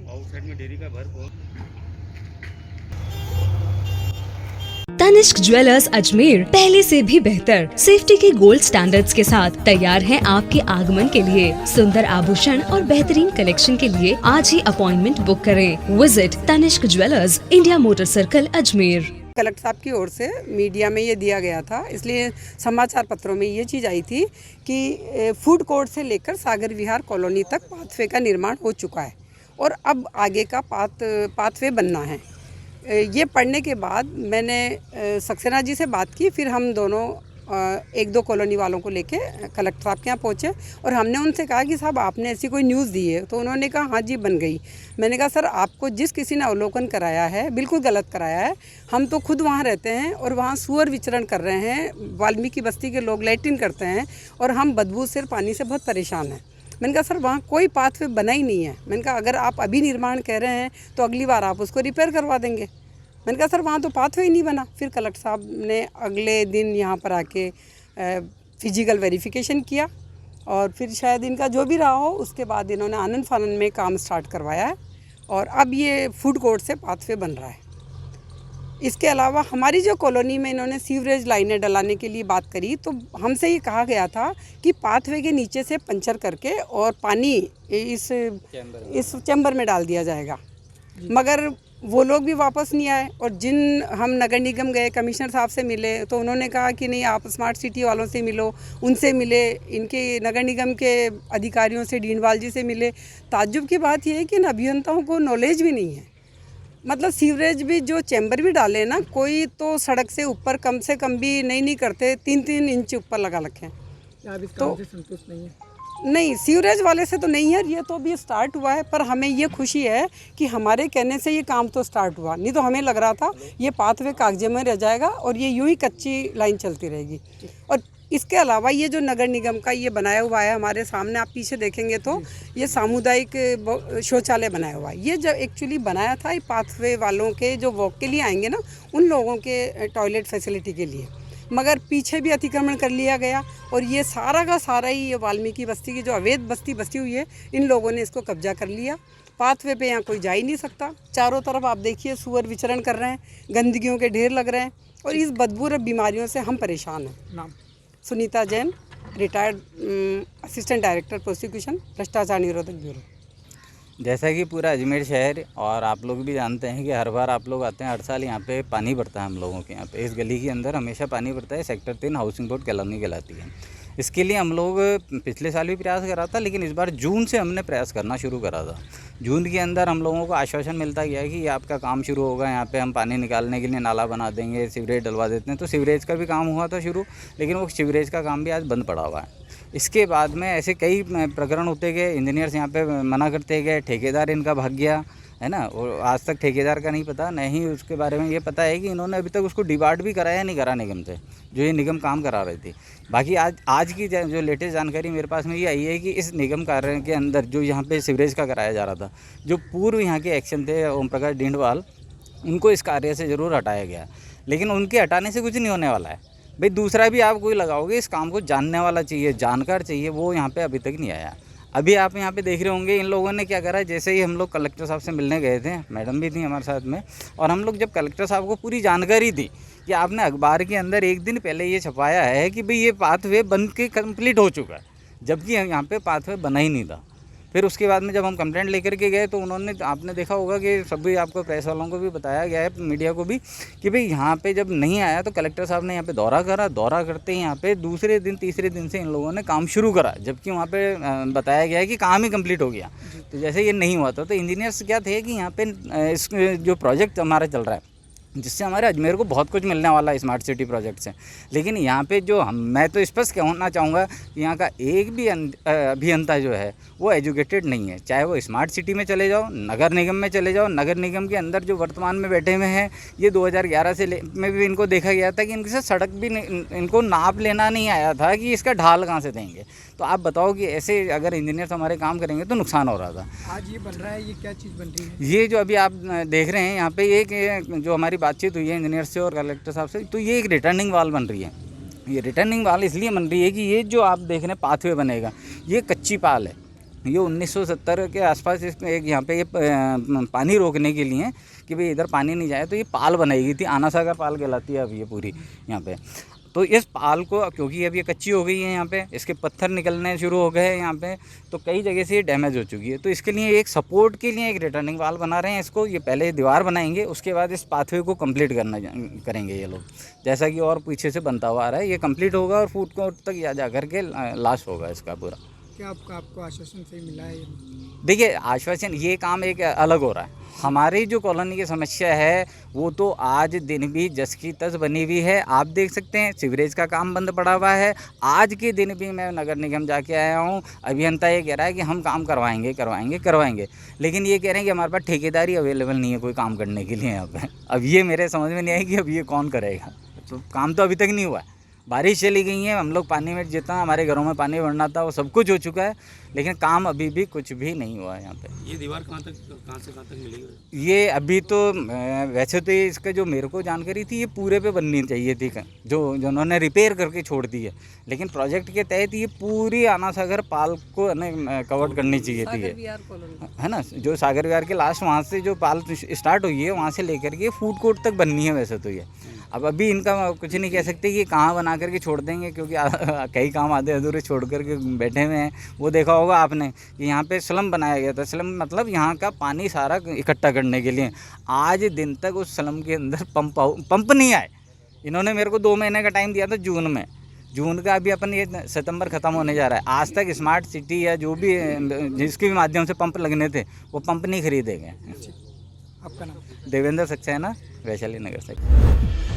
Outside में dairy का भर बहुत। तनिष्क ज्वेलर्स अजमेर पहले से भी बेहतर सेफ्टी के गोल्ड स्टैंडर्ड्स के साथ तैयार हैं आपके आगमन के लिए। सुंदर आभूषण और बेहतरीन कलेक्शन के लिए आज ही अपॉइंटमेंट बुक करें। Visit Tanishq jewellers, India motor circle, Ajmer. Collector साहब की ओर से मीडिया में ये दिया गया था, इसलिए समाचार पत्रों में ये चीज़ आई थी कि फूड कोर्ट से लेकर सागर विहार कॉलोनी तक पाथवे का निर्माण हो चुका है और अब आगे का पाथवे बनना है। ये पढ़ने के बाद मैंने सक्सेना जी से बात की, फिर हम दोनों एक दो कॉलोनी वालों को लेके कलेक्टर साहब के यहाँ पहुँचे और हमने उनसे कहा कि साहब आपने ऐसी कोई न्यूज़ दी है? तो उन्होंने कहा हाँ जी बन गई। मैंने कहा सर आपको जिस किसी ने अवलोकन कराया है बिल्कुल गलत कराया है। हम तो खुद वहाँ रहते हैं और वहाँ सुअर विचरण कर रहे हैं, वाल्मीकि बस्ती के लोग लैट्रिन करते हैं और हम बदबू से पानी से बहुत परेशान हैं। मैंने कहा सर वहाँ कोई पाथवे बना ही नहीं है। मैंने कहा अगर आप अभी निर्माण कह रहे हैं तो अगली बार आप उसको रिपेयर करवा देंगे। मैंने कहा सर वहाँ तो पाथवे ही नहीं बना। फिर कलेक्टर साहब ने अगले दिन यहाँ पर आके फिजिकल वेरिफिकेशन किया और फिर शायद इनका जो भी रहा हो उसके बाद इन्होंने आनन फानन में काम स्टार्ट करवाया है और अब ये फूड कोर्ट से पाथवे बन रहा है। इसके अलावा हमारी जो कॉलोनी में इन्होंने सीवरेज लाइनें डलाने के लिए बात करी तो हमसे ये कहा गया था कि पाथवे के नीचे से पंचर करके और पानी इस चैम्बर में डाल दिया जाएगा, मगर वो लोग भी वापस नहीं आए। और जिन हम नगर निगम गए, कमिश्नर साहब से मिले तो उन्होंने कहा कि नहीं आप स्मार्ट सिटी वालों से मिलो, उनसे मिले, इनके नगर निगम के अधिकारियों से, डीनवाल जी से मिले। ताज्जुब की बात यह है कि इन अभियंताओं को नॉलेज भी नहीं है। मतलब सीवरेज भी जो चैम्बर भी डाले ना, कोई तो सड़क से ऊपर कम से कम भी नहीं करते, 3-3 इंच ऊपर लगा रखे। तो संतुष्ट नहीं है? नहीं, सीवरेज वाले से तो नहीं है, ये तो अभी स्टार्ट हुआ है। पर हमें ये खुशी है कि हमारे कहने से ये काम तो स्टार्ट हुआ, नहीं तो हमें लग रहा था ये पाथवे कागजे में रह जाएगा और ये यूं ही कच्ची लाइन चलती रहेगी। और इसके अलावा ये जो नगर निगम का ये बनाया हुआ है हमारे सामने, आप पीछे देखेंगे तो ये सामुदायिक शौचालय बनाया हुआ है। ये जो एक्चुअली बनाया था ये पाथवे वालों के जो वॉक के लिए आएंगे ना, उन लोगों के टॉयलेट फैसिलिटी के लिए, मगर पीछे भी अतिक्रमण कर लिया गया और ये सारा का सारा ही ये वाल्मीकि बस्ती की जो अवैध बस्ती हुई है, इन लोगों ने इसको कब्जा कर लिया। पाथवे पे यहाँ कोई जा ही नहीं सकता। चारों तरफ आप देखिए सुअर विचरण कर रहे हैं, गंदगियों के ढेर लग रहे हैं और इस बदबू बीमारियों से हम परेशान हैं। नाम? Sunita Jain, retired assistant director prosecution, भ्रष्टाचार निरोधक ब्यूरो। जैसा कि पूरा अजमेर शहर और आप लोग भी जानते हैं कि हर बार आप लोग आते हैं, हर साल यहाँ पे पानी बढ़ता है हम लोगों के यहाँ पे। इस गली के अंदर हमेशा पानी बढ़ता है। सेक्टर 3 हाउसिंग बोर्ड कॉलोनी कहलाती है। इसके लिए हम लोग पिछले साल भी प्रयास करा था, लेकिन इस बार जून से हमने प्रयास करना शुरू करा था। जून के अंदर हम लोगों को आश्वासन मिलता गया है कि आपका काम शुरू होगा, यहाँ पे हम पानी निकालने के लिए नाला बना देंगे, सीवरेज डलवा देते हैं। तो सीवरेज का भी काम हुआ था शुरू, लेकिन वो सीवरेज का काम भी आज बंद पड़ा हुआ है। इसके बाद में ऐसे कई प्रकरण होते गए, इंजीनियर्स यहाँ पे मना करते गए, ठेकेदार इनका भाग गया है ना। और आज तक ठेकेदार का नहीं पता, नहीं उसके बारे में ये पता है कि इन्होंने अभी तक उसको डिबार्ट भी कराया नहीं करा निगम से, जो ये निगम काम करा रही थी। बाकी आज की जो लेटेस्ट जानकारी मेरे पास में ये आई है कि इस निगम कार्य के अंदर जो यहाँ पे सीवरेज का कराया जा रहा था, जो पूर्व यहाँ के एक्शन थे ओम प्रकाश डींडवाल, उनको इस कार्य से ज़रूर हटाया गया, लेकिन उनके हटाने से कुछ नहीं होने वाला है। भाई दूसरा भी आप कोई लगाओगे, इस काम को जानने वाला चाहिए, जानकार चाहिए, वो यहाँ पे अभी तक नहीं आया। अभी आप यहाँ पे देख रहे होंगे इन लोगों ने क्या करा। जैसे ही हम लोग कलेक्टर साहब से मिलने गए थे, मैडम भी थी हमारे साथ में, और हम लोग जब कलेक्टर साहब को पूरी जानकारी दी कि आपने अखबार के अंदर एक दिन पहले ये छपाया है कि भाई ये पाथवे बन के कंप्लीट हो चुका है, जबकि यहाँ पे पाथवे बना ही नहीं था। फिर उसके बाद में जब हम कंप्लेंट लेकर के गए तो उन्होंने, आपने देखा होगा कि सभी आपको प्रेस वालों को भी बताया गया है, मीडिया को भी, कि भाई यहाँ पे जब नहीं आया तो कलेक्टर साहब ने यहाँ पे दौरा करा। दौरा करते ही यहाँ पे दूसरे दिन तीसरे दिन से इन लोगों ने काम शुरू करा, जबकि वहाँ पे बताया गया है कि काम ही कंप्लीट हो गया। तो जैसे ये नहीं हुआ था, तो इंजीनियर्स क्या थे कि यहाँ पे इस जो प्रोजेक्ट हमारा चल रहा है, जिससे हमारे अजमेर को बहुत कुछ मिलने वाला है स्मार्ट सिटी प्रोजेक्ट से, लेकिन यहाँ पे जो मैं तो स्पष्ट कहना चाहूँगा कि यहाँ का एक भी अभियंता जो है वो एजुकेटेड नहीं है। चाहे वो स्मार्ट सिटी में चले जाओ, नगर निगम में चले जाओ, नगर निगम के अंदर जो वर्तमान में बैठे हुए हैं, ये 2011 से में भी इनको देखा गया था कि इनके साथ सड़क भी इनको नाप लेना नहीं आया था कि इसका ढाल कहाँ से देंगे। तो आप बताओ कि ऐसे अगर इंजीनियर हमारे काम करेंगे तो नुकसान हो रहा था। आज ये बन रहा है, ये क्या चीज़ बन रही है? ये जो अभी आप देख रहे हैं यहाँ पे, एक जो हमारी बातचीत हुई है इंजीनियर से और कलेक्टर साहब से, तो ये एक रिटर्निंग वॉल बन रही है। ये रिटर्निंग वाल इसलिए बन रही है कि ये जो आप देख रहे हैं पाथवे बनेगा, ये कच्ची पाल है। ये 1970 के आसपास इसमें एक यहाँ पे ये पानी रोकने के लिए कि भाई इधर पानी नहीं जाए तो ये पाल बनाई गई थी, आना सागर पाल कहलाती है अब ये पूरी यहाँ पे। तो इस पाल को क्योंकि अब ये कच्ची हो गई है यहाँ पे, इसके पत्थर निकलने शुरू हो गए हैं यहाँ पे, तो कई जगह से ये डैमेज हो चुकी है। तो इसके लिए एक सपोर्ट के लिए एक रिटर्निंग वाल बना रहे हैं इसको। ये पहले दीवार बनाएंगे, उसके बाद इस पाथवे को कंप्लीट करेंगे ये लोग, जैसा कि और पीछे से बनता हुआ आ रहा है। ये कंप्लीट होगा और फूड कोर्ट तक जा करके लास्ट होगा इसका पूरा। क्या आपको आश्वासन सही मिला है? देखिए आश्वासन, ये काम एक अलग हो रहा है। हमारी जो कॉलोनी की समस्या है वो तो आज दिन भी जस की तस बनी हुई है। आप देख सकते हैं सीवरेज का काम बंद पड़ा हुआ है। आज के दिन भी मैं नगर निगम जाके आया हूँ, अभियंता ये कह रहा है कि हम काम करवाएंगे, लेकिन ये कह रहे हैं कि हमारे पास ठेकेदारी अवेलेबल नहीं है कोई काम करने के लिए यहाँ पे। अब ये मेरे समझ में नहीं आएगी अब ये कौन करेगा। तो काम तो अभी तक नहीं हुआ है। बारिश चली गई है, हम लोग पानी में जितना हमारे घरों में पानी भरना था वो सब कुछ हो चुका है, लेकिन काम अभी भी कुछ भी नहीं हुआ है यहाँ पे। ये दीवार कहाँ से कहाँ तक मिलेगी? ये अभी तो वैसे तो इसका जो मेरे को जानकारी थी ये पूरे पे बननी चाहिए थी, जो उन्होंने रिपेयर करके छोड़ दी है, लेकिन प्रोजेक्ट के तहत ये पूरी आना सागर पाल को कवर करनी चाहिए थी है ना। जो सागर विहार के लास्ट वहाँ से जो पाल स्टार्ट हुई है वहाँ से लेकर के फूड कोर्ट तक बननी है वैसे तो ये। अब अभी इनका कुछ नहीं कह सकते कि कहाँ बना करके छोड़ देंगे, क्योंकि कई काम आधे अधूरे छोड़ करके बैठे हुए हैं। वो देखा होगा आपने कि यहाँ पे स्लम बनाया गया था। स्लम मतलब यहाँ का पानी सारा इकट्ठा करने के लिए। आज दिन तक उस स्लम के अंदर पंप नहीं आए। इन्होंने मेरे को 2 महीने का टाइम दिया था जून का, अभी अपन ये सितंबर ख़त्म होने जा रहा है। आज तक स्मार्ट सिटी या जो भी जिसके भी माध्यम से पंप लगने थे वो पंप नहीं खरीदे गए। आपका नाम? देवेंद्र सक्सेना, वैशाली नगर से।